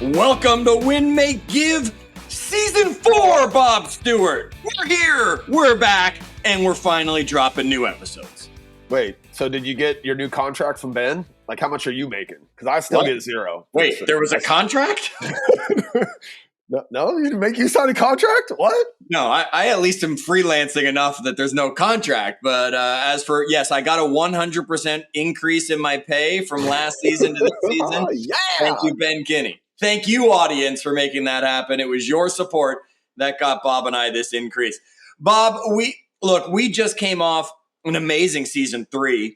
Welcome to Win, Make, Give Season 4, Bob Stewart. We're here, we're back, and we're finally dropping new episodes. Wait, so did you get your new contract from Ben? Like, how much are you making? Because I still get zero. Wait, there was a contract? No, you didn't make you sign a contract? What? No, I at least am freelancing enough that there's no contract. But as for, yes, I got a 100% increase in my pay from last season to this season. Yeah. Thank you, Ben Kinney. Thank you, audience, for making that happen. It was your support that got Bob and I this increase. Bob, we just came off an amazing season 3.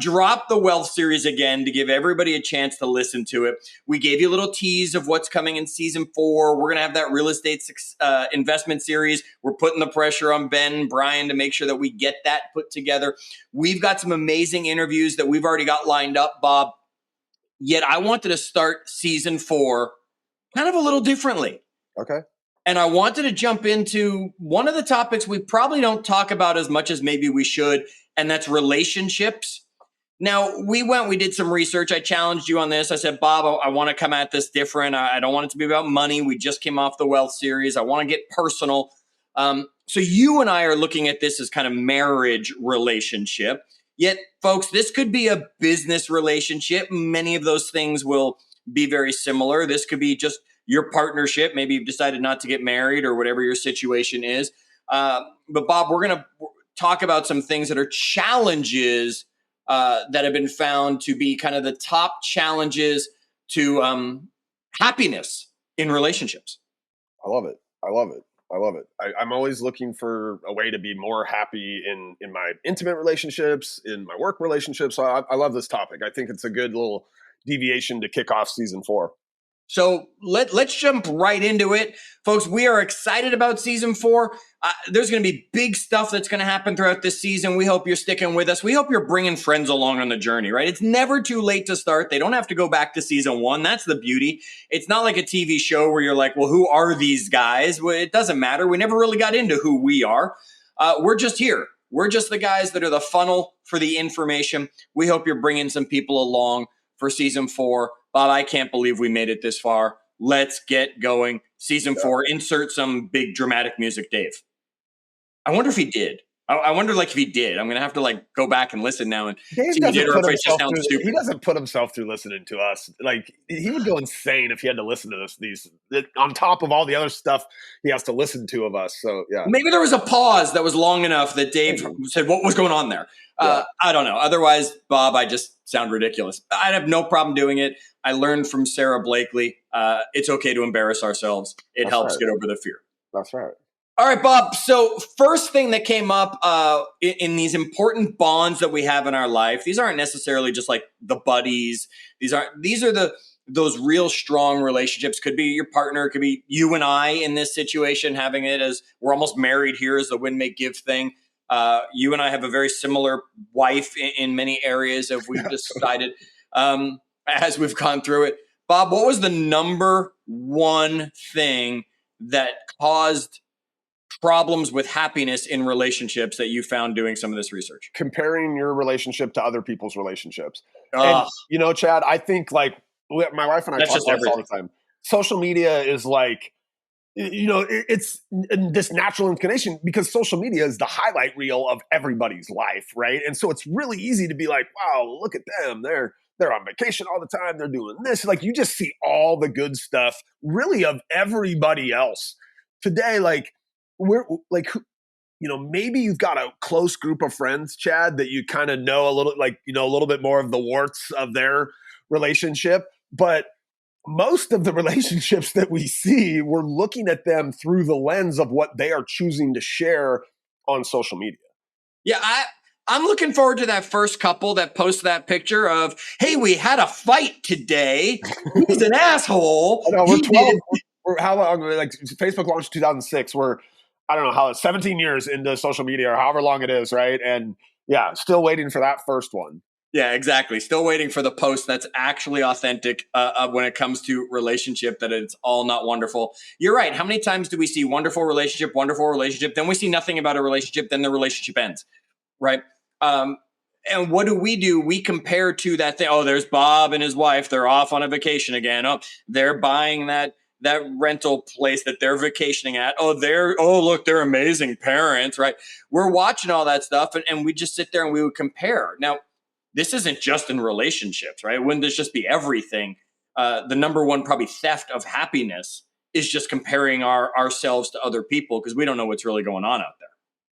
Dropped the Wealth series again to give everybody a chance to listen to it. We gave you a little tease of what's coming in season 4. We're going to have that real estate investment series. We're putting the pressure on Ben and Brian to make sure that we get that put together. We've got some amazing interviews that we've already got lined up, Bob. Yet I wanted to start season 4 kind of a little differently. Okay. And I wanted to jump into one of the topics we probably don't talk about as much as maybe we should, and that's relationships. Now, we did some research. I challenged you on this. I said, Bob, I want to come at this different. I don't want it to be about money. We just came off the Wealth series. I want to get personal. So you and I are looking at this as kind of marriage relationship. Yet, folks, this could be a business relationship. Many of those things will be very similar. This could be just your partnership. Maybe you've decided not to get married or whatever your situation is. But Bob, we're going to talk about some things that are challenges that have been found to be kind of the top challenges to happiness in relationships. I love it. I'm always looking for a way to be more happy in my intimate relationships, in my work relationships. So I love this topic. I think it's a good little deviation to kick off season 4. So let's jump right into it. Folks, we are excited about season 4. There's going to be big stuff that's going to happen throughout this season. We hope you're sticking with us. We hope you're bringing friends along on the journey, right? It's never too late to start. They don't have to go back to season 1. That's the beauty. It's not like a TV show where you're like, well, who are these guys? Well, it doesn't matter. We never really got into who we are. We're just here. We're just the guys that are the funnel for the information. We hope you're bringing some people along for season 4. Bob, I can't believe we made it this far. Let's get going. Season 4, insert some big dramatic music, Dave. I wonder if he did. I wonder if he did. I'm going to have to go back and listen now and Dave see if he did or if it just sounds stupid. He doesn't put himself through listening to us. He would go insane if he had to listen to these on top of all the other stuff he has to listen to of us. So, yeah. Maybe there was a pause that was long enough that Dave said, what was going on there? Yeah. I don't know. Otherwise, Bob, I just sound ridiculous. I'd have no problem doing it. I learned from Sarah Blakely. It's okay to embarrass ourselves. It helps get over the fear. That's right. All right, Bob. So first thing that came up in these important bonds that we have in our life, these aren't necessarily just like the buddies. These are those real strong relationships. Could be your partner. It could be you and I in this situation, having it as we're almost married here as the Win, Make, Give thing. You and I have a very similar wife in many areas, if we've decided as we've gone through it. Bob, what was the number one thing that caused problems with happiness in relationships that you found doing some of this research? Comparing your relationship to other people's relationships. And, Chad, I think my wife and I talk about this all the time. Social media is it's this natural inclination because social media is the highlight reel of everybody's life, right? And so it's really easy to be like, wow, look at them. They're on vacation all the time. They're doing this. You just see all the good stuff really of everybody else. Today, maybe you've got a close group of friends, Chad, that you kind of know a little, a little bit more of the warts of their relationship. But most of the relationships that we see, we're looking at them through the lens of what they are choosing to share on social media. Yeah, I'm looking forward to that first couple that posts that picture of, hey, we had a fight today. He's an asshole. I know, we're 12. How long? Facebook launched in 2006. We're, 17 years into social media or however long it is, right? And yeah, still waiting for that first one. Yeah, exactly. Still waiting for the post that's actually authentic when it comes to relationship, that it's all not wonderful. You're right. How many times do we see wonderful relationship, then we see nothing about a relationship, then the relationship ends, right? And what do? We compare to that thing. Oh, there's Bob and his wife. They're off on a vacation again. Oh, they're buying that rental place that they're vacationing at. Oh, look, they're amazing parents, right? We're watching all that stuff, and we just sit there and we would compare. Now, this isn't just in relationships, right? Wouldn't this just be everything? The number one probably theft of happiness is just comparing ourselves to other people because we don't know what's really going on out there.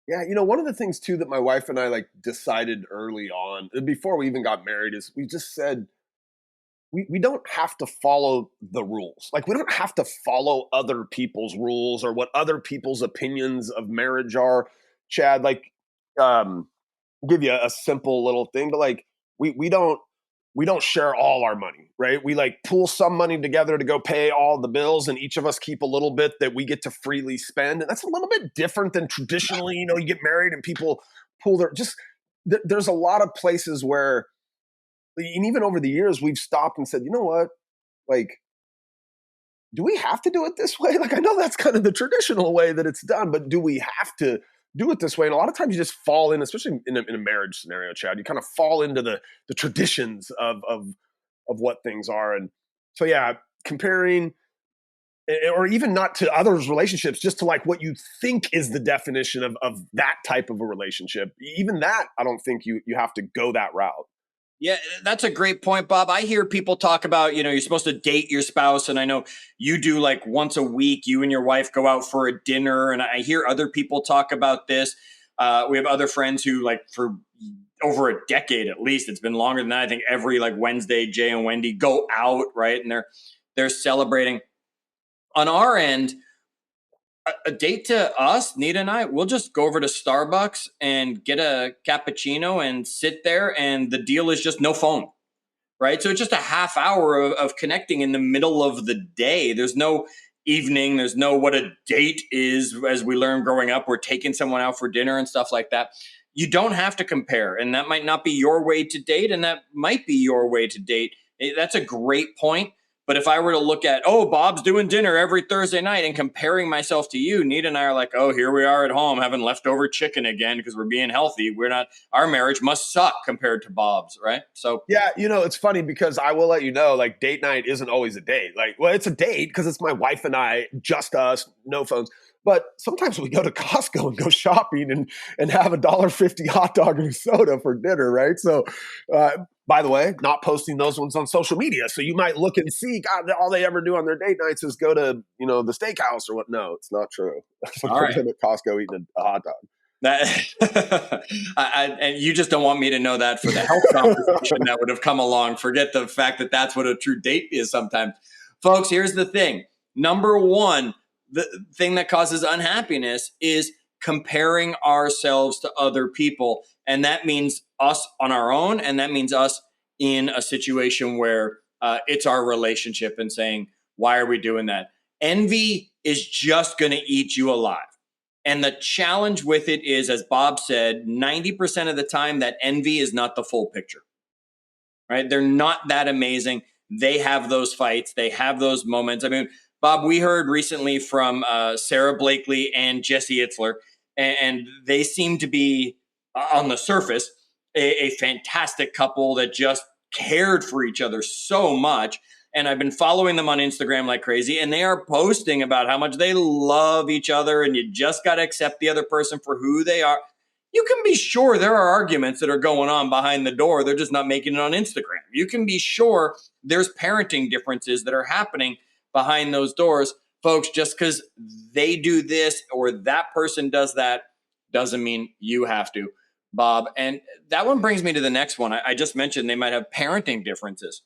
Yeah, one of the things too that my wife and I like decided early on, before we even got married, is we just said we don't have to follow the rules. Like we don't have to follow other people's rules or what other people's opinions of marriage are. Chad, like um give you a simple little thing, but like we don't share all our money, right? We like pool some money together to go pay all the bills, and each of us keep a little bit that we get to freely spend. And that's a little bit different than traditionally, you get married and people pool their just there's a lot of places where, and even over the years, we've stopped and said, you know what? Like, do we have to do it this way? Like, I know that's kind of the traditional way that it's done, but do we have to do it this way? And a lot of times you just fall in, especially in a marriage scenario, Chad, you kind of fall into the traditions of what things are. And so, yeah, comparing, or even not to others' relationships, just to like what you think is the definition of that type of a relationship. Even that, I don't think you have to go that route. Yeah, that's a great point, Bob. I hear people talk about, you're supposed to date your spouse. And I know you do like once a week, you and your wife go out for a dinner. And I hear other people talk about this. We have other friends who, like, for over a decade at least, it's been longer than that. I think every like Wednesday, Jay and Wendy go out, right? And they're celebrating. On our end, a date to us, Nita and I, we'll just go over to Starbucks and get a cappuccino and sit there. And the deal is just no phone, right? So it's just a half hour of connecting in the middle of the day. There's no evening. There's no what a date is, as we learned growing up. We're taking someone out for dinner and stuff like that. You don't have to compare. And that might not be your way to date. And that might be your way to date. That's a great point. But if I were to look at, oh, Bob's doing dinner every Thursday night and comparing myself to you, Nita and I are like, oh, here we are at home having leftover chicken again because we're being healthy. We're not, our marriage must suck compared to Bob's, right? So, Yeah, it's funny because I will let you know, like, date night isn't always a date. Like, well, it's a date because it's my wife and I, just us, no phones. But sometimes we go to Costco and go shopping and have $1.50 hot dog and soda for dinner, right? So, by the way, not posting those ones on social media. So you might look and see, God, all they ever do on their date nights is go to, the steakhouse or what. No, it's not true. all right. I'm at Costco eating a hot dog. That and you just don't want me to know that for the health conversation that would have come along. Forget the fact that that's what a true date is sometimes. Folks, here's the thing. Number one, the thing that causes unhappiness is comparing ourselves to other people. And that means us on our own. And that means us in a situation where it's our relationship, and saying, why are we doing that? Envy is just going to eat you alive. And the challenge with it is, as Bob said, 90% of the time that envy is not the full picture, right? They're not that amazing. They have those fights. They have those moments. I mean, Bob, we heard recently from Sarah Blakely and Jesse Itzler, and they seem to be, on the surface, a fantastic couple that just cared for each other so much. And I've been following them on Instagram like crazy, and they are posting about how much they love each other, and you just got to accept the other person for who they are. You can be sure there are arguments that are going on behind the door. They're just not making it on Instagram. You can be sure there's parenting differences that are happening behind those doors. Folks, just because they do this or that person does that doesn't mean you have to, Bob. And that one brings me to the next one. I just mentioned they might have parenting differences.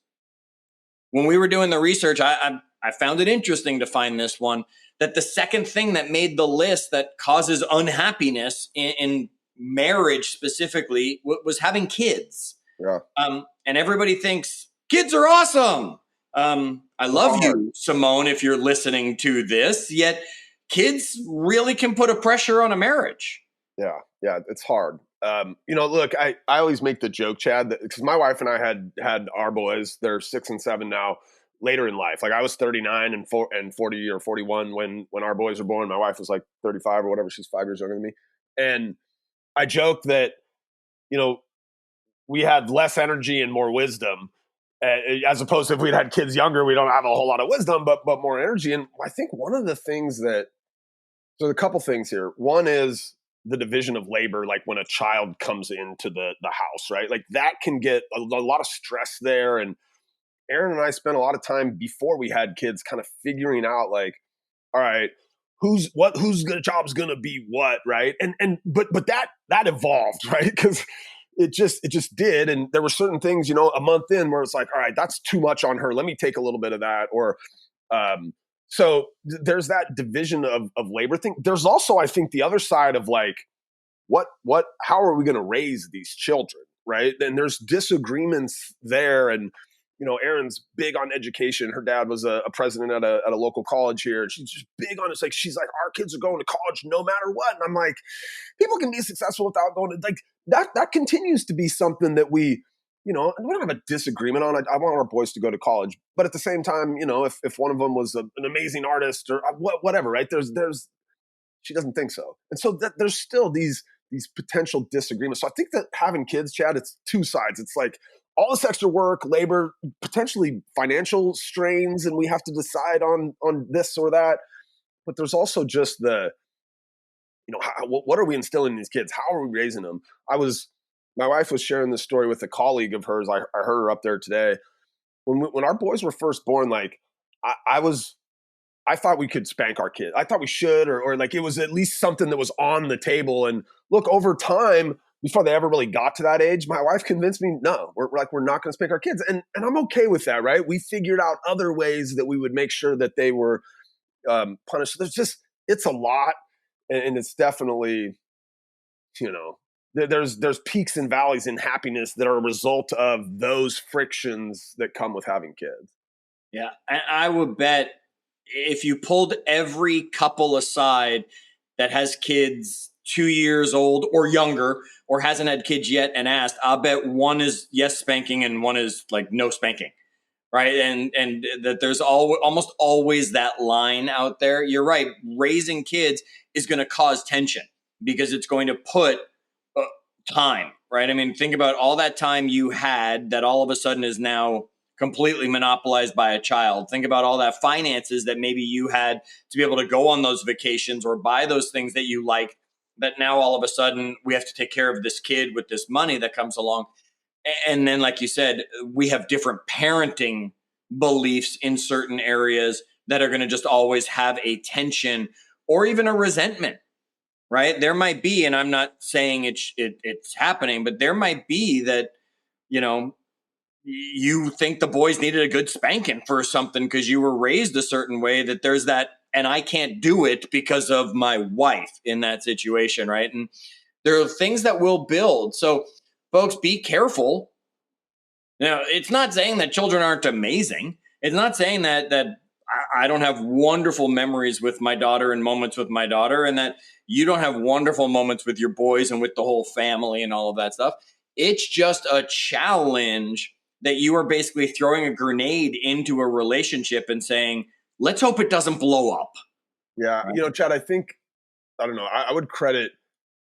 When we were doing the research, I found it interesting to find this one, that the second thing that made the list that causes unhappiness in marriage specifically was having kids. Yeah. And everybody thinks kids are awesome. I love you, Simone, if you're listening to this, yet kids really can put a pressure on a marriage. Yeah, it's hard. Look, I always make the joke, Chad, because my wife and I had our boys. They're 6 and 7 now. Later in life, like I was 39 and 40 or 41 when our boys were born. My wife was like 35 or whatever. She's 5 years younger than me, and I joke that we had less energy and more wisdom, as opposed to if we'd had kids younger, we don't have a whole lot of wisdom, but more energy. And I think one of the things that, so a couple things here. One is the division of labor, like when a child comes into the house, right? Like that can get a lot of stress there. And Aaron and I spent a lot of time before we had kids kind of figuring out like, all right, whose job's gonna be what, right? But that evolved, right? Because it just did. And there were certain things, a month in where it's like, all right, that's too much on her. Let me take a little bit of that. Or so there's that division of labor thing. There's also, I think, the other side of like, how are we going to raise these children, right? And there's disagreements there. And Erin's big on education. Her dad was a president at a local college here, and she's just big on it. Like she's like, our kids are going to college no matter what. And I'm like, people can be successful without going to like that. That continues to be something that we don't have a disagreement on. I want our boys to go to college, but at the same time, if one of them was an amazing artist or whatever, right? There's she doesn't think so, and so there's still these potential disagreements. So I think that having kids, Chad, it's two sides. It's like all this extra work, labor, potentially financial strains, and we have to decide on this or that. But there's also just the, what are we instilling in these kids? How are we raising them? My wife was sharing this story with a colleague of hers. I heard her up there today. When our boys were first born, like I thought we could spank our kid. I thought we should, or like it was at least something that was on the table. And look, over time, before they ever really got to that age, my wife convinced me, no, we're not going to spank our kids. And I'm okay with that, right? We figured out other ways that we would make sure that they were punished. It's a lot. And it's definitely, there's peaks and valleys in happiness that are a result of those frictions that come with having kids. Yeah. And I would bet if you pulled every couple aside that has kids 2 years old or younger or hasn't had kids yet and asked, I'll bet one is yes spanking and one is like no spanking. Right. And that there's almost always that line out there. You're right. Raising kids is going to cause tension because it's going to put time. Right. I mean, think about all that time you had that all of a sudden is now completely monopolized by a child. Think about all that finances that maybe you had to be able to go on those vacations or buy those things that you like. That now all of a sudden we have to take care of this kid with this money that comes along. And then, like you said, we have different parenting beliefs in certain areas that are going to just always have a tension or even a resentment, right? There might be, and I'm not saying it's happening, but there might be that, you think the boys needed a good spanking for something because you were raised a certain way, that there's that, and I can't do it because of my wife in that situation, right? And there are things that will build. So, folks, be careful. It's not saying that children aren't amazing. It's not saying that I don't have wonderful memories with my daughter and moments with my daughter, and that you don't have wonderful moments with your boys and with the whole family and all of that stuff. It's just a challenge that you are basically throwing a grenade into a relationship and saying, let's hope it doesn't blow up. Yeah. Chad, I don't know, I would credit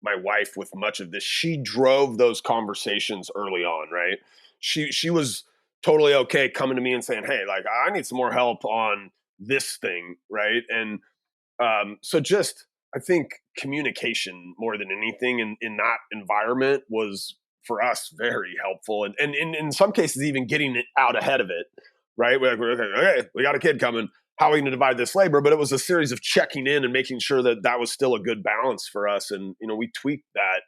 my wife with much of this. She drove those conversations early on, right? She was totally okay coming to me and saying, hey, like I need some more help on this thing, right? And so just I think communication more than anything in that environment was for us very helpful, and in some cases even getting it out ahead of it, right? We're like, okay, we got a kid coming. How are we going to divide this labor? But it was a series of checking in and making sure that was still a good balance for us, and we tweaked that,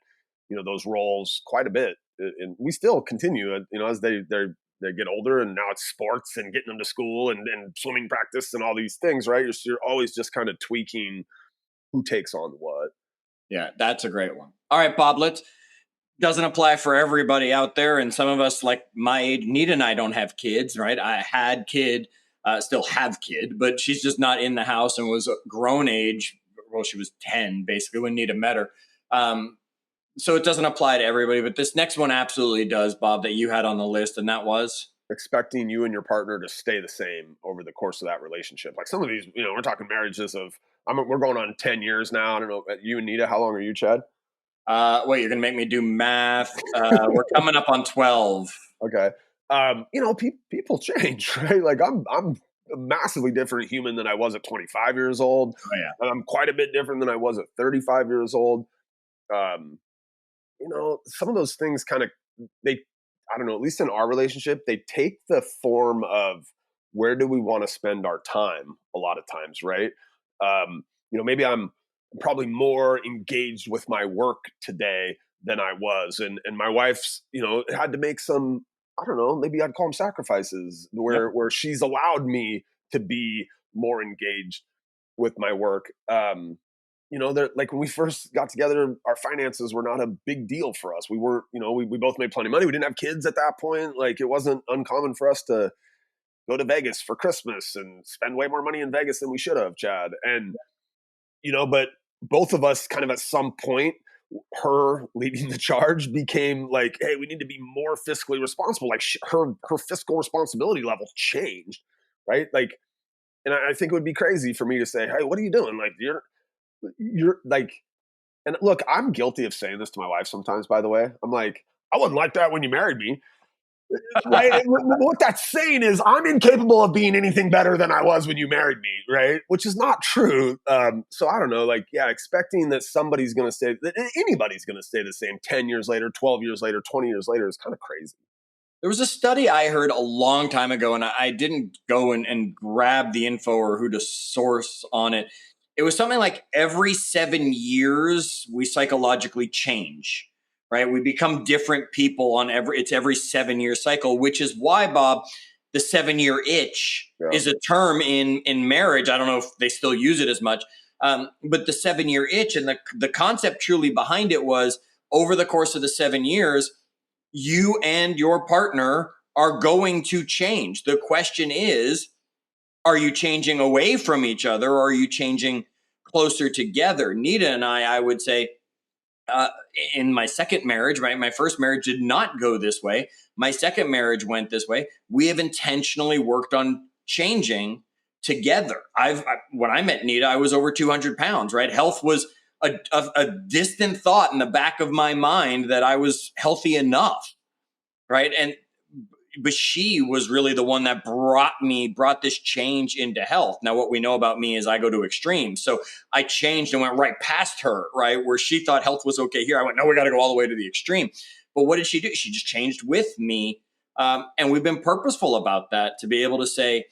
those roles quite a bit, and we still continue, as they get older, and now it's sports and getting them to school and swimming practice and all these things, right? You're always just kind of tweaking who takes on what. Yeah, that's a great one. All right, Bob, doesn't apply for everybody out there. And some of us, like my age, Nita and I don't have kids, right? I had kid, still have kid, but she's just not in the house and was a grown age. Well, she was 10 basically when Nita met her. So it doesn't apply to everybody, but this next one absolutely does, Bob, that you had on the list. And that was expecting you and your partner to stay the same over the course of that relationship. Like some of these, we're talking marriages of, we're going on 10 years now. I don't know, you and Nita, how long are you, Chad? Wait, you're gonna make me do math. We're coming up on 12. Okay. People change, right? Like I'm a massively different human than I was at 25 years old. Oh yeah. And I'm quite a bit different than I was at 35 years old. Um, some of those things kind of they I don't know, at least in our relationship, they take the form of where do we want to spend our time a lot of times, right? Maybe I'm probably more engaged with my work today than I was. And my wife's, had to make some, I don't know, maybe I'd call them sacrifices Yep. where she's allowed me to be more engaged with my work. Like when we first got together, our finances were not a big deal for us. We weren't, we both made plenty of money. We didn't have kids at that point. Like it wasn't uncommon for us to go to Vegas for Christmas and spend way more money in Vegas than we should have, Chad. And, but both of us kind of at some point, her leading the charge became like, hey, we need to be more fiscally responsible. Like her fiscal responsibility level changed, right? Like, and I think it would be crazy for me to say, hey, what are you doing? Like, you're like, and look, I'm guilty of saying this to my wife sometimes, by the way. I'm like, I wasn't like that when you married me. Right? And what that's saying is I'm incapable of being anything better than I was when you married me, right? Which is not true. So I don't know, like, yeah, expecting that somebody's going to stay, that anybody's going to stay the same 10 years later, 12 years later, 20 years later is kind of crazy. There was a study I heard a long time ago, and I didn't go and grab the info or who to source on it. It was something like every 7 years we psychologically change, right? We become different people on every 7 year cycle, which is why, Bob, the 7 year itch is a term in marriage. I don't know if they still use it as much, but the 7 year itch and the concept truly behind it was over the course of the 7 years you and your partner are going to change. The question is, are you changing away from each other or are you changing closer together? Nita and I would say, uh, in my second marriage, right? My first marriage did not go this way. My second marriage went this way. We have intentionally worked on changing together. When I met Nita, I was over 200 pounds, right? Health was a distant thought in the back of my mind that I was healthy enough, right? But she was really the one that brought this change into health. Now, what we know about me is I go to extremes. So I changed and went right past her, right? Where she thought health was okay here. I went, no, we got to go all the way to the extreme. But what did she do? She just changed with me. And we've been purposeful about that to be able to say,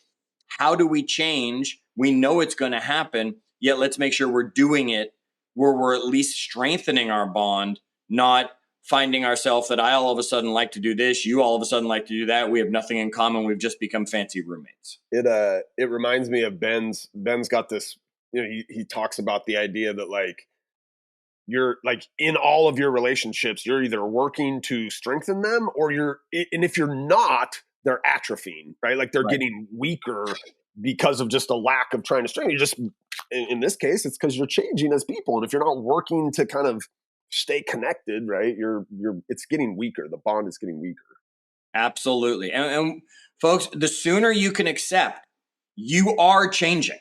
how do we change? We know it's going to happen, yet let's make sure we're doing it where we're at least strengthening our bond, not finding ourselves that I all of a sudden like to do this, you all of a sudden like to do that. We have nothing in common. We've just become fancy roommates. It reminds me of Ben's got this, he talks about the idea that like you're like in all of your relationships, you're either working to strengthen them and if you're not, they're atrophying, right? Like they're getting weaker because of just a lack of trying to strengthen. You just, in this case, it's because you're changing as people. And if you're not working to kind of stay connected, right? It's getting weaker. The bond is getting weaker. Absolutely. And folks, the sooner you can accept you are changing,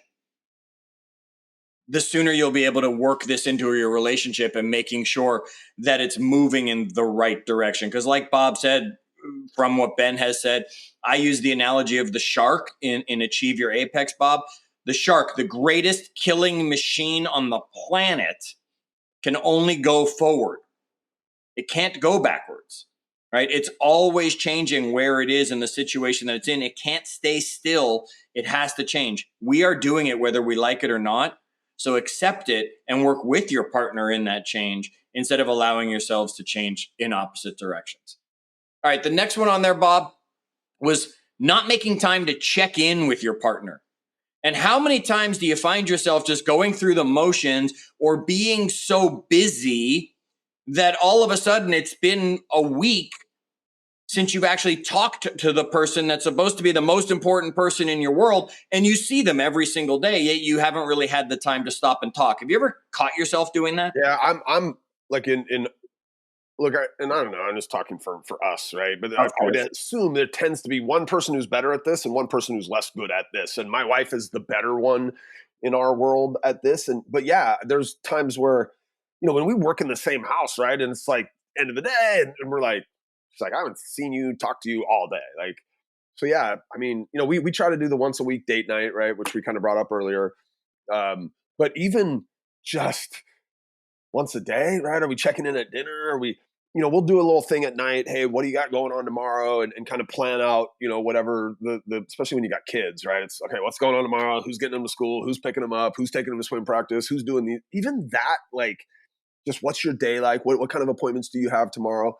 the sooner you'll be able to work this into your relationship and making sure that it's moving in the right direction. Because like Bob said, from what Ben has said, I use the analogy of the shark in Achieve Your Apex, Bob. The shark, the greatest killing machine on the planet, can only go forward. It can't go backwards, right? It's always changing where it is in the situation that it's in. It can't stay still. It has to change. We are doing it whether we like it or not. So accept it and work with your partner in that change instead of allowing yourselves to change in opposite directions. All right, the next one on there, Bob, was not making time to check in with your partner. And how many times do you find yourself just going through the motions or being so busy that all of a sudden it's been a week since you've actually talked to the person that's supposed to be the most important person in your world, and you see them every single day, yet you haven't really had the time to stop and talk? Have you ever caught yourself doing that? Yeah, I'm like in look, and I don't know, I'm just talking for us, right? But I Of would course. assume there tends to be one person who's better at this and one person who's less good at this. And my wife is the better one in our world at this. But yeah, there's times where when we work in the same house, right? And it's like end of the day, and we're like, she's like, I haven't seen you, talk to you all day. Like, so yeah, I mean, we try to do the once a week date night, right? Which we kind of brought up earlier. But even just once a day, right? Are we checking in at dinner? Are we, we'll do a little thing at night. Hey, what do you got going on tomorrow? And kind of plan out, whatever especially when you got kids, right? It's okay, what's going on tomorrow? Who's getting them to school? Who's picking them up? Who's taking them to swim practice? Who's doing even that, like, just what's your day like? What kind of appointments do you have tomorrow?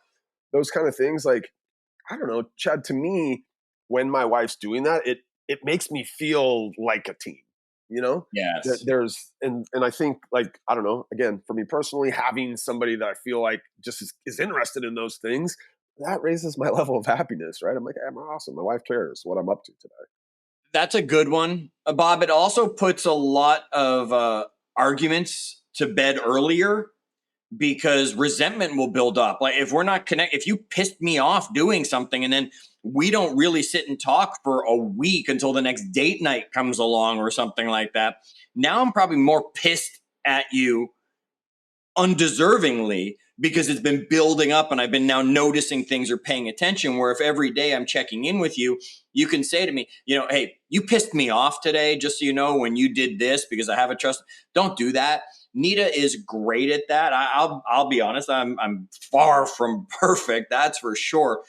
Those kind of things. Like, I don't know, Chad, to me, when my wife's doing that, it makes me feel like a team, that Yes. and I think, like, I don't know, again, for me personally, having somebody that I feel like just is interested in those things, that raises my level of happiness, right? I'm like, I'm awesome. My wife cares what I'm up to today. That's a good one, Bob. It also puts a lot of arguments to bed earlier because resentment will build up. Like if we're not connected, if you pissed me off doing something and then we don't really sit and talk for a week until the next date night comes along or something like that, now I'm probably more pissed at you undeservingly because it's been building up and I've been now noticing things or paying attention. Where if every day I'm checking in with you, you can say to me, hey, you pissed me off today, just so you know, when you did this, because I have a trust. Don't do that. Nita is great at that. I'll be honest. I'm far from perfect. That's for sure.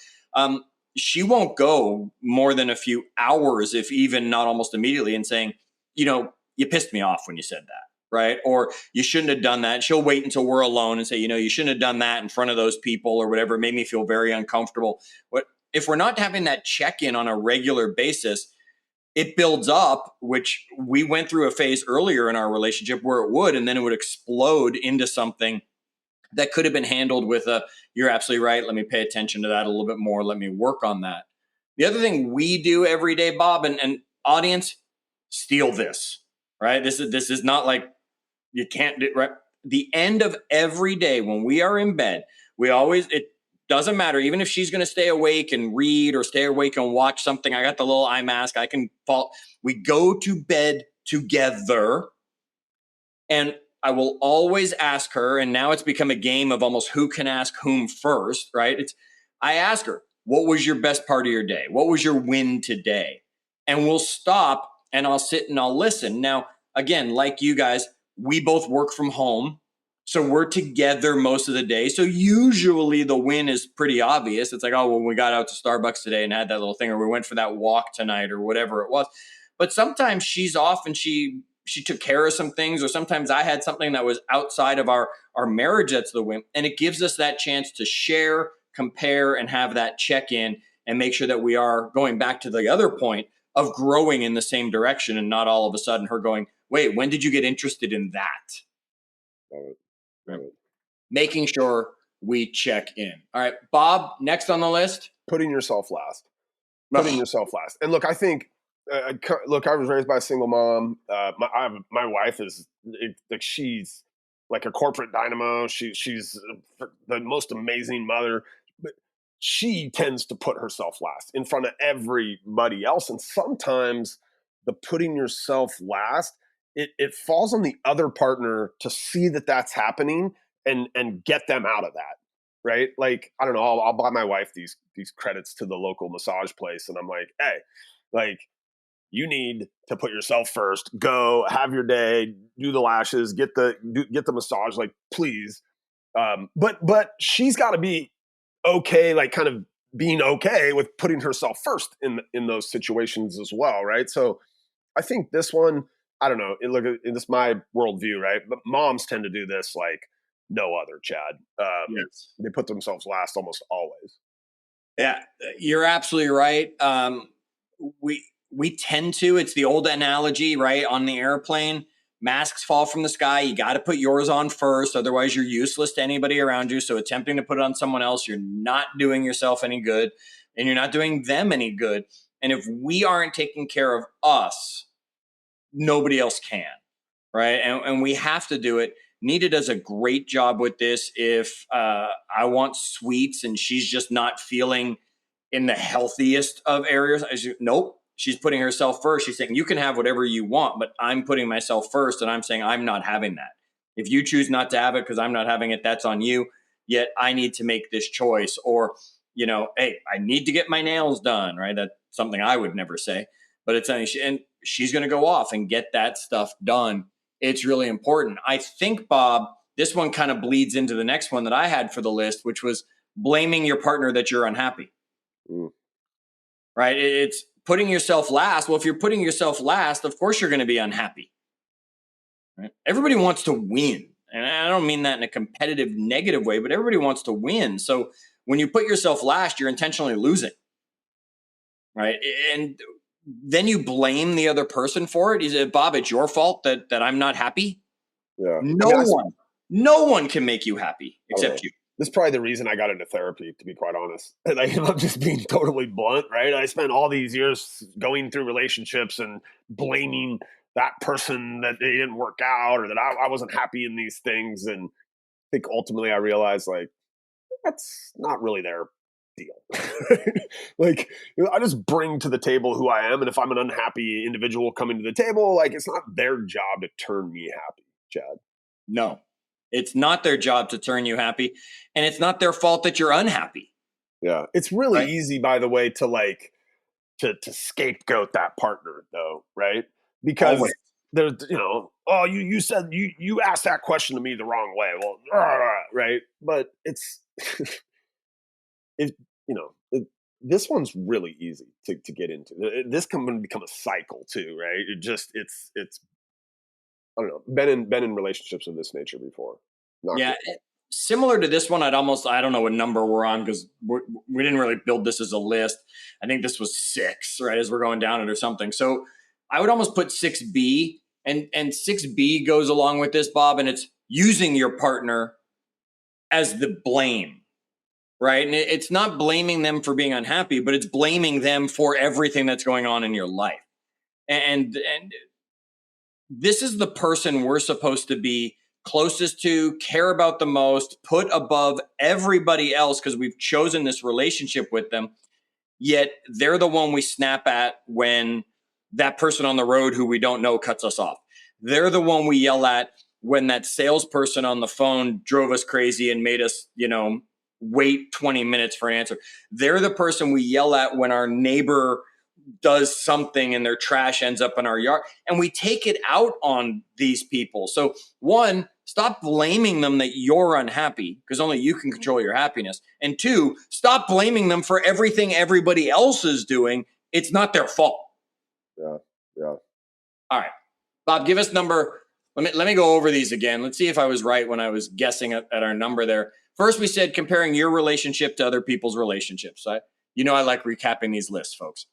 She won't go more than a few hours, if even not almost immediately, and saying, you pissed me off when you said that. Right. Or you shouldn't have done that. She'll wait until we're alone and say, you shouldn't have done that in front of those people or whatever. It made me feel very uncomfortable. But if we're not having that check-in on a regular basis, it builds up, which we went through a phase earlier in our relationship where it would, and then it would explode into something that could have been handled with you're absolutely right. Let me pay attention to that a little bit more. Let me work on that. The other thing we do every day, Bob, and audience, steal this, right? This is not like, you can't do right. The end of every day when we are in bed, it doesn't matter. Even if she's going to stay awake and read or stay awake and watch something, I got the little eye mask. I can fall. We go to bed together. And I will always ask her. And now it's become a game of almost who can ask whom first, right? I ask her, what was your best part of your day? What was your win today? And we'll stop and I'll sit and I'll listen. Now, again, like you guys, we both work from home. So we're together most of the day. So usually the win is pretty obvious. It's like, oh, well, we got out to Starbucks today and had that little thing, or we went for that walk tonight or whatever it was. But sometimes she's off and she took care of some things, or sometimes I had something that was outside of our marriage that's the win. And it gives us that chance to share, compare, and have that check-in and make sure that we are going back to the other point of growing in the same direction, and not all of a sudden her going, wait, when did you get interested in that? Making sure we check in. All right, Bob, next on the list. Putting yourself last. Putting yourself last. And look, I think, I was raised by a single mom. My wife is like, she's like a corporate dynamo. She's the most amazing mother, but she tends to put herself last in front of everybody else. And sometimes the putting yourself last, it falls on the other partner to see that that's happening and get them out of that. Right? Like, I don't know, I'll buy my wife these credits to the local massage place, and I'm like, hey, like, you need to put yourself first. Go have your day, do the lashes, get the massage, like, please. But she's got to be okay, like, kind of being okay with putting herself first in those situations as well, right? So I think this one, I don't know. Look, it's my worldview, right? But moms tend to do this like no other, Chad. Yes. They put themselves last almost always. Yeah, you're absolutely right. We tend to. It's the old analogy, right? On the airplane, masks fall from the sky. You got to put yours on first, otherwise you're useless to anybody around you. So attempting to put it on someone else, you're not doing yourself any good, and you're not doing them any good. And if we aren't taking care of us, nobody else can, right? And we have to do it. Nita does a great job with this. If I want sweets and she's just not feeling in the healthiest of areas, nope, she's putting herself first. She's saying, you can have whatever you want, but I'm putting myself first. And I'm saying, I'm not having that. If you choose not to have it because I'm not having it, that's on you. Yet I need to make this choice. Or, hey, I need to get my nails done, right? That's something I would never say, but it's something and she's going to go off and get that stuff done. It's really important. I think, Bob, this one kind of bleeds into the next one that I had for the list, which was blaming your partner that you're unhappy. Mm. Right? It's putting yourself last. Well, if you're putting yourself last, of course you're going to be unhappy. Right? Everybody wants to win. And I don't mean that in a competitive, negative way, but everybody wants to win. So when you put yourself last, you're intentionally losing. Right? And then you blame the other person for it. Is it, Bob, it's your fault that I'm not happy? Yeah. No one can make you happy except you. This is probably the reason I got into therapy, to be quite honest. Like, I'm just being totally blunt, right? I spent all these years going through relationships and blaming that person that they didn't work out, or that I wasn't happy in these things. And I think ultimately I realized, like, that's not really their deal. Like, I just bring to the table who I am. And if I'm an unhappy individual coming to the table, like, it's not their job to turn me happy, Chad. No, it's not their job to turn you happy. And it's not their fault that you're unhappy. Yeah. It's really Right? easy, by the way, to like, to scapegoat that partner, though, right? Because Always. there's, oh, you said you asked that question to me the wrong way. Well, right? But it's it, this one's really easy to get into. This can become a cycle too, right? It's I don't know. Been in relationships of this nature before. Not Yeah. good. Similar to this one, I don't know what number we're on because we didn't really build this as a list. I think this was 6, right, as we're going down it or something. So I would almost put 6B, and 6B goes along with this, Bob, and it's using your partner as the blame, right? And it's not blaming them for being unhappy, but it's blaming them for everything that's going on in your life. And this is the person we're supposed to be closest to, care about the most, put above everybody else because we've chosen this relationship with them. Yet they're the one we snap at when that person on the road who we don't know cuts us off. They're the one we yell at when that salesperson on the phone drove us crazy and made us, wait 20 minutes for an answer. They're the person we yell at when our neighbor does something and their trash ends up in our yard, and we take it out on these people. So one, stop blaming them that you're unhappy because only you can control your happiness. And two, stop blaming them for everything everybody else is doing. It's not their fault. Yeah. All right, Bob, give us number. Let me go over these again. Let's see if I was right when I was guessing at our number there. First, we said comparing your relationship to other people's relationships. I like recapping these lists, folks.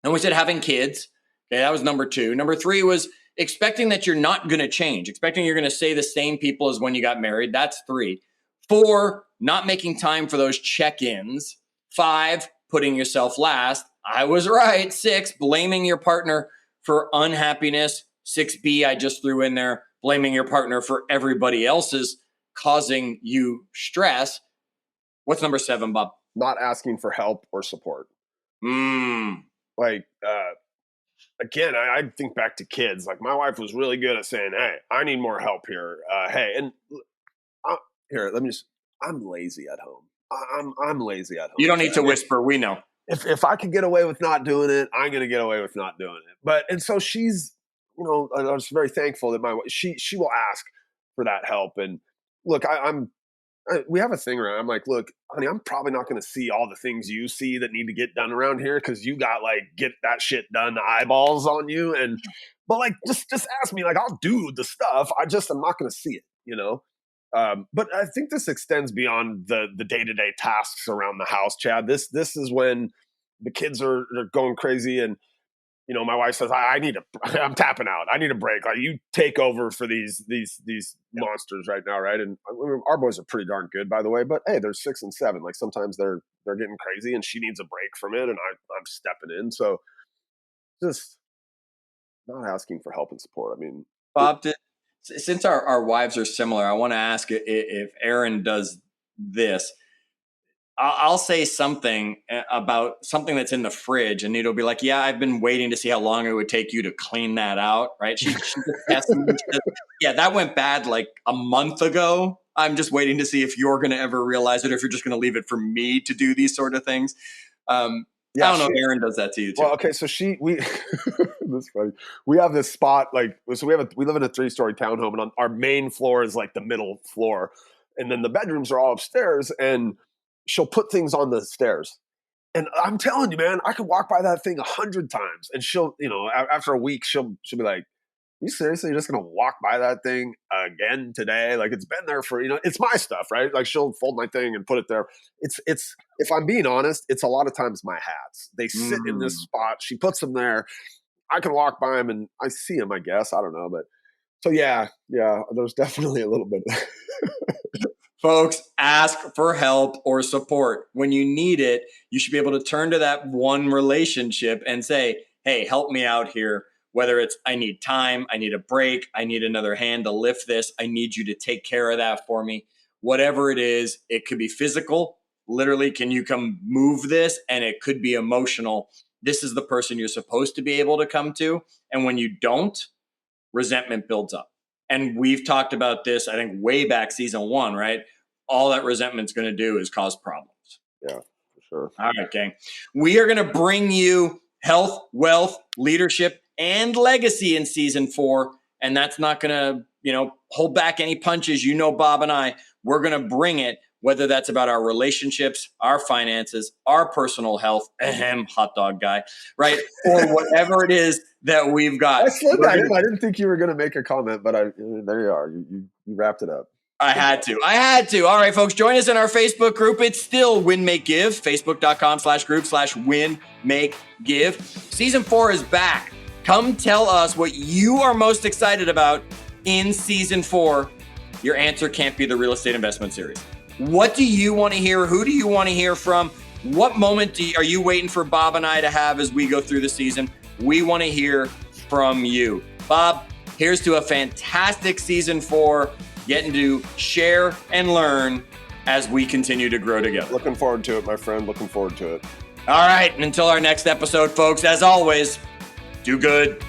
And we said having kids. Okay, that was number 2. Number 3 was expecting that you're not going to change, expecting you're going to stay the same people as when you got married. That's 3. 4, not making time for those check-ins. 5, putting yourself last. I was right. 6, blaming your partner for unhappiness. 6B, I just threw in there, blaming your partner for everybody else's causing you stress. What's number 7, Bob? Not asking for help or support. Mm. Like, again, I think back to kids. Like, my wife was really good at saying, "Hey, I need more help here. Hey, and here, let me just. I'm lazy at home. I'm lazy at home. You don't need to whisper. We know. If I could get away with not doing it, I'm going to get away with not doing it. But and so she's, I was very thankful that she will ask for that help. And look, we have a thing around. I'm like, look, honey, I'm probably not going to see all the things you see that need to get done around here because you got like get that shit done eyeballs on you. But like, just ask me. Like, I'll do the stuff. I'm not going to see it. But I think this extends beyond the day to day tasks around the house, Chad. This is when the kids are going crazy and my wife says, I'm tapping out. I need a break. Like, you take over for these monsters right now, right? And our boys are pretty darn good, by the way. But hey, they're 6 and 7. Like, sometimes they're getting crazy, and she needs a break from it, and I'm stepping in. So just not asking for help and support. I mean, Bob, since our wives are similar, I want to ask if Aaron does this. I'll say something about something that's in the fridge, and Nita will be like, "Yeah, I've been waiting to see how long it would take you to clean that out." Right? She just tests me. She says, "Yeah, that went bad like a month ago. I'm just waiting to see if you're going to ever realize it, or if you're just going to leave it for me to do these sort of things." Yeah, I don't know. Aaron does that to you too. Well, okay, so we that's funny. We have this spot so we live in a 3-story townhome, and on our main floor is like the middle floor, and then the bedrooms are all upstairs. And she'll put things on the stairs, and I'm telling you, man, I could walk by that thing 100 times, and she'll, after a week, she'll be like, "You seriously just gonna walk by that thing again today? Like, it's been there for, it's my stuff, right?" Like, she'll fold my thing and put it there. It's if I'm being honest, it's a lot of times my hats. They sit in this spot. She puts them there. I can walk by them and I see them, I guess. I don't know. But so yeah, there's definitely a little bit. Folks, ask for help or support. When you need it, you should be able to turn to that one relationship and say, "Hey, help me out here." Whether it's, "I need time, I need a break, I need another hand to lift this, I need you to take care of that for me." Whatever it is, it could be physical. Literally, can you come move this? And it could be emotional. This is the person you're supposed to be able to come to. And when you don't, resentment builds up. And we've talked about this, I think, way back season 1, right? All that resentment's going to do is cause problems. Yeah, for sure. All right, gang. We are going to bring you health, wealth, leadership, and legacy in season 4. And that's not going to, hold back any punches. Bob and I, we're going to bring it, whether that's about our relationships, our finances, our personal health, hot dog guy, right? Or whatever it is that we've got. I slid that in. I didn't think you were going to make a comment, but there you are. You wrapped it up. I had to. All right, folks, join us in our Facebook group. It's still Win, Make, Give, facebook.com/group/win, make, give. Season 4 is back. Come tell us what you are most excited about in season 4. Your answer can't be the real estate investment series. What do you want to hear? Who do you want to hear from? What moment are you waiting for Bob and I to have as we go through the season? We want to hear from you. Bob, here's to a fantastic season 4, getting to share and learn as we continue to grow together. Looking forward to it, my friend. Looking forward to it. All right. And until our next episode, folks, as always, do good,